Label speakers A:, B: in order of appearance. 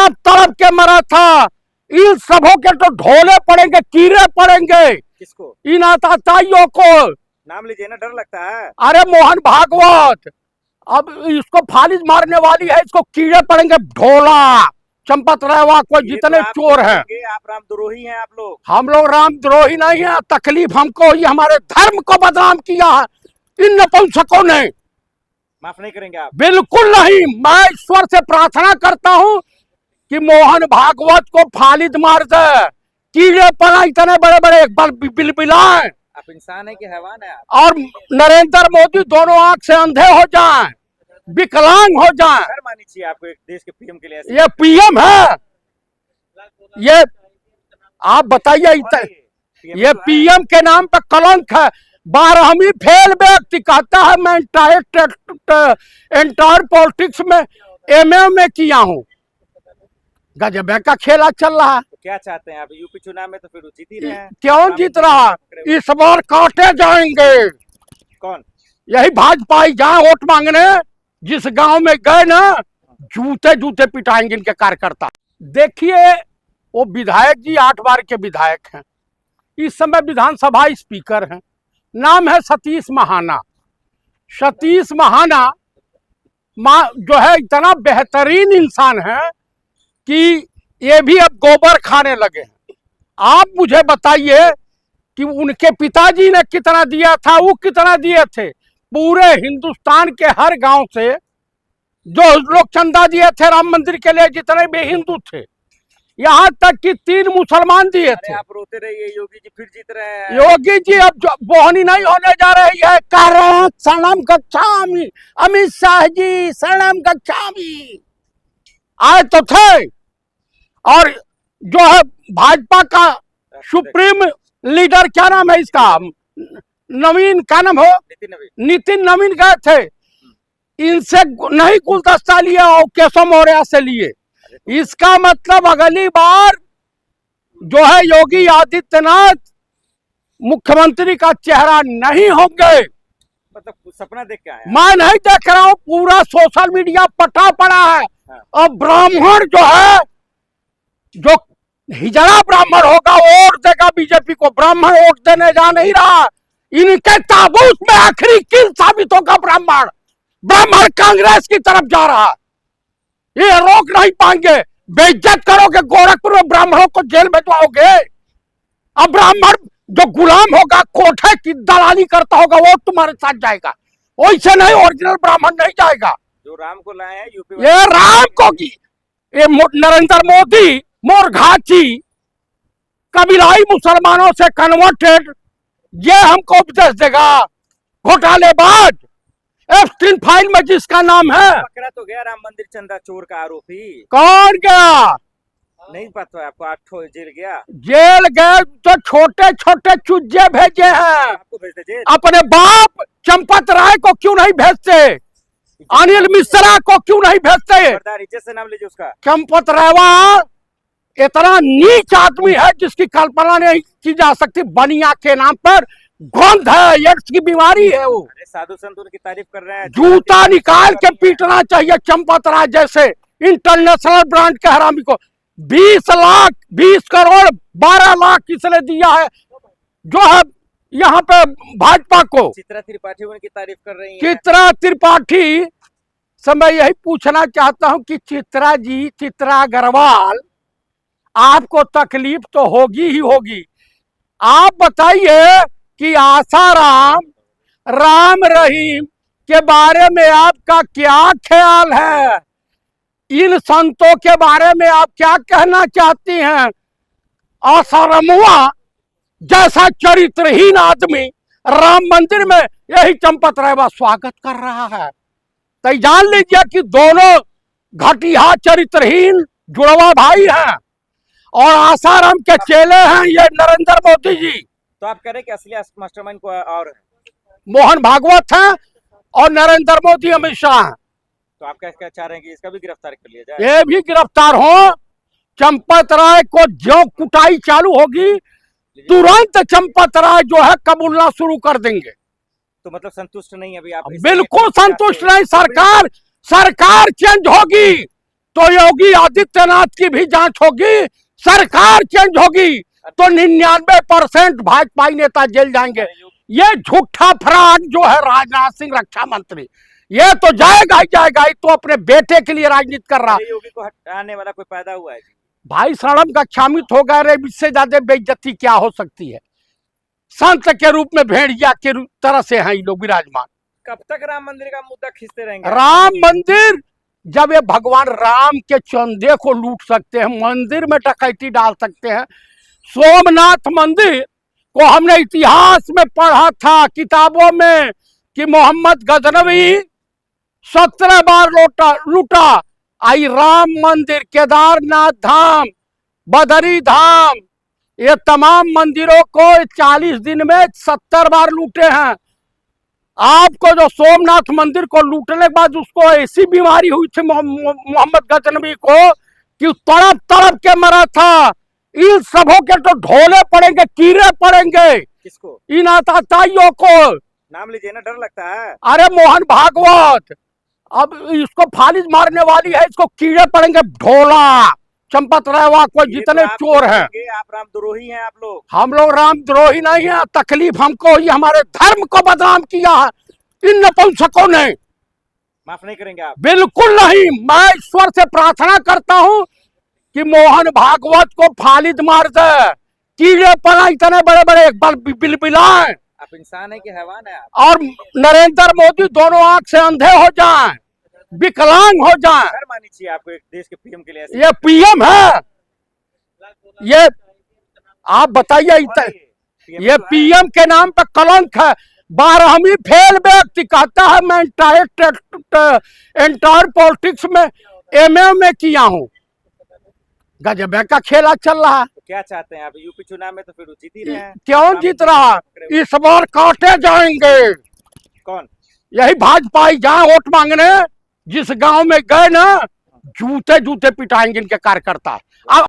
A: तड़प तड़प के मरा था। इन सबों के तो ढोले पड़ेंगे, कीड़े पड़ेंगे।
B: किसको?
A: इन आतताइयों को।
B: नाम लीजिए ना, डर लगता है।
A: अरे मोहन भागवत, अब इसको फालिज मारने वाली है, इसको कीड़े पड़ेंगे। ढोला, चंपत रेवा, कोई जितने चोर हैं।
B: आप रामद्रोही हैं। आप लोग,
A: हम लोग रामद्रोही नहीं है। तकलीफ हमको, ये हमारे धर्म को बदनाम किया है इन नपुंसकों ने।
B: माफ नहीं करेंगे आप?
A: बिल्कुल नहीं। मैं ईश्वर से प्रार्थना करता हूं कि मोहन भागवत को फालिद मार दे। कीड़े पड़ा इतने बड़े बड़े बिलबिलाएं।
B: आप इंसान है कि हैवान है आप?
A: और नरेंद्र मोदी दोनों आंख से अंधे हो जाएं, विकलांग हो जाएं।
B: सर मानी चाहिए आपको एक देश के पीएम के लिए।
A: ये पीएम है? ये आप बताइए, ये पीएम के नाम पे कलंक है। 12वीं फेल व्यक्ति कहता है मैं एंटायर पॉलिटिक्स में एमए में किया हूं। गजबे का खेला चल रहा है।
B: तो क्या चाहते हैं आप? यूपी चुनाव में तो फिर जीत ही रहे हैं।
A: क्यों जीत रहा? इस बार काटे जाएंगे।
B: कौन?
A: यही भाजपा ही जहाँ वोट मांगने जिस गांव में गए ना, जूते जूते पिटाएंगे इनके कार्यकर्ता। देखिए, वो विधायक जी 8 बार के विधायक हैं, इस समय विधानसभा स्पीकर हैं। नाम है सतीश महाना। सतीश महाना जो है इतना बेहतरीन इंसान है कि ये भी अब गोबर खाने लगे हैं। आप मुझे बताइए कि उनके पिताजी ने कितना दिया था, वो कितना दिए थे। पूरे हिंदुस्तान के हर गांव से जो लोग चंदा दिए थे राम मंदिर के लिए, जितने भी हिंदू थे, यहाँ तक कि 3 मुसलमान दिए थे।
B: आप रोते रहिए, योगी जी फिर जीत रहे हैं।
A: योगी जी अब जो बोहनी नहीं होने जा रही है। कारण शरणम गच्छामि, अमित शाह जी शरणम गच्छामि आए तो थे। और जो है भाजपा का सुप्रीम लीडर, क्या नाम है इसका, नवीन, क्या नाम हो, नितिन नवीन गए थे। इनसे नहीं गुलदस्ता लिया और केशव मौर्य से लिए। इसका मतलब अगली बार जो है योगी आदित्यनाथ मुख्यमंत्री का चेहरा नहीं होंगे।
B: मतलब सपना देख के आए?
A: मैं नहीं देख रहा हूँ, पूरा सोशल मीडिया पटा पड़ा है। और ब्राह्मण जो है, जो हिजड़ा ब्राह्मण होगा वो वोट देगा बीजेपी को। ब्राह्मण वोट देने जा नहीं रहा। इनके ताबूत में आखिरी किल साबित होगा ब्राह्मण। ब्राह्मण कांग्रेस की तरफ जा रहा है, ये रोक नहीं पाएंगे। बेइज्जत करोगे गोरखपुर में, ब्राह्मणों को जेल भिजवाओगे। अब ब्राह्मण जो गुलाम होगा, कोठे की दलाली करता होगा, वो तुम्हारे साथ जाएगा। वैसे नहीं, ओरिजिनल ब्राह्मण नहीं जाएगा।
B: जो राम को लाए हैं यूपी,
A: ये राम को की, ये नरेंद्र मोदी मोरघाची कबीलाई मुसलमानों से कन्वर्टेड, ये हमको उपदेश देगा। घोटालेबाज, एप्स्टीन फाइल में जिसका नाम है।
B: पकड़ा तो गया राम मंदिर चंदा चोर का आरोपी।
A: कौन गया?
B: नहीं पता है आपको? 8 जेल गया।
A: जेल गए तो छोटे छोटे चुज्जे भेजे हैं।
B: आपको भेजते जेल?
A: अपने बाप चंपत राय को क्यों नहीं भेजते? अनिल मिश्रा को क्यों नहीं भेजते?
B: इज्जत से नाम लीजिए उसका।
A: चंपत रेवा इतना नीच आदमी है जिसकी कल्पना नहीं की जा सकती। बनिया के नाम पर गंध है, एड्स की बीमारी है वो।
B: साधु संत उनकी तारीफ कर रहे हैं।
A: जूता निकाल के पीटना चाहिए चंपत राय जैसे इंटरनेशनल ब्रांड के हरामी को। 20 लाख 20 करोड़ 12 लाख किसने दिया है जो है यहाँ पे भाजपा को।
B: चित्रा त्रिपाठी उनकी तारीफ कर रही है।
A: चित्रा त्रिपाठी से मैं यही पूछना चाहता हूँ कि चित्रा जी, चित्रा अग्रवाल, आपको तकलीफ तो होगी ही होगी। आप बताइए कि आसाराम, राम रहीम के बारे में आपका क्या ख्याल है? इन संतों के बारे में आप क्या कहना चाहती हैं? आसारामुआ जैसा चरित्रहीन आदमी राम मंदिर में यही चंपत रेवा स्वागत कर रहा है। तो जान लीजिए कि दोनों घटिया चरित्रहीन जुड़वा भाई हैं और आसाराम के चेले हैं ये नरेंद्र मोदी जी।
B: तो आप कह रहे हैं कि असली मास्टरमाइंड को और
A: मोहन भागवत हैं और नरेंद्र मोदी अमित शाह हैं।
B: तो आप क्या चाह रहे हैं कि इसका भी गिरफ्तार कर लिया जाए?
A: ये भी गिरफ्तार हो। चंपत राय को जो कुटाई चालू होगी, तुरंत चंपत राय जो है कबूलना शुरू कर देंगे।
B: तो मतलब संतुष्ट नहीं अभी आप?
A: बिल्कुल संतुष्ट नहीं। सरकार चेंज होगी। तो योगी आदित्यनाथ की भी जांच होगी, सरकार चेंज होगी तो 99% भाजपाई नेता जेल जाएंगे। ये झूठा फ्रॉड जो है राजनाथ सिंह रक्षा मंत्री, ये तो जाएगा ही जाएगा, ही तो अपने बेटे के लिए राजनीति कर रहा।
B: योगी को हटाने वाला कोई पैदा हुआ है जी?
A: भाई सड़म का क्षामित हो गए रे, इससे ज्यादा बेइज्जती क्या हो सकती है। संत के रूप में भेड़िया के तरह से हैं ये लोग विराजमान।
B: कब तक राम मंदिर का मुद्दा खींचते रहेंगे?
A: राम मंदिर, जब ये भगवान राम के चंदे को लूट सकते हैं, मंदिर में डकैती डाल सकते हैं। सोमनाथ मंदिर को हमने इतिहास में पढ़ा था किताबों में कि मोहम्मद गजनवी 17 बार लूटा। आई राम मंदिर, केदारनाथ धाम, बदरी धाम, ये तमाम मंदिरों को 40 दिन में 70 बार लूटे हैं। आपको जो सोमनाथ मंदिर को लूटने के बाद उसको ऐसी बीमारी हुई थी मोहम्मद गजनवी को कि तड़प तड़प के मरा था। इन सबों के तो ढोले पड़ेंगे, कीड़े पड़ेंगे।
B: किसको?
A: इन आतताइयों को।
B: नाम लीजिए ना, डर लगता है।
A: अरे मोहन भागवत, अब इसको फालिज मारने वाली है, इसको कीड़े पड़ेंगे। ढोला, चंपत रहवा, कोई जितने चोर हैं।
B: आप रामद्रोही हैं आप लोग।
A: हम लोग रामद्रोही नहीं है, तकलीफ हमको ही हमारे धर्म को बदनाम किया है इन नपुंसकों ने।
B: माफ नहीं करेंगे आप?
A: बिल्कुल नहीं। मैं ईश्वर से प्रार्थना करता हूं कि मोहन भागवत को फालिज मार दे, कीड़े पड़ा इतने बड़े बड़े एक बार बिलबिलाएं।
B: आप इंसान है कि हैवान है आप?
A: और नरेंद्र मोदी दोनों आंख से अंधे हो जाएं, विकलांग हो जाएं।
B: डर मानी चाहिए आपको एक देश के पीएम के लिए।
A: ये पीएम है, ये आप बताइए, ये पीएम के नाम पे कलंक है। 12वीं फेल व्यक्ति कहता है मैं एंटायर पॉलिटिक्स में एमए में किया हूं। गजब का खेला चल रहा है।
B: तो क्या चाहते हैं आप? यूपी चुनाव में तो फिर जीत ही रहे हैं।
A: क्यों जीत रहा? इस बार काटे जाएंगे।
B: कौन?
A: यही भाजपा ही जहां वोट मांगने जिस गांव में गए ना, जूते जूते पिटाएंगे इनके कार्यकर्ता। अब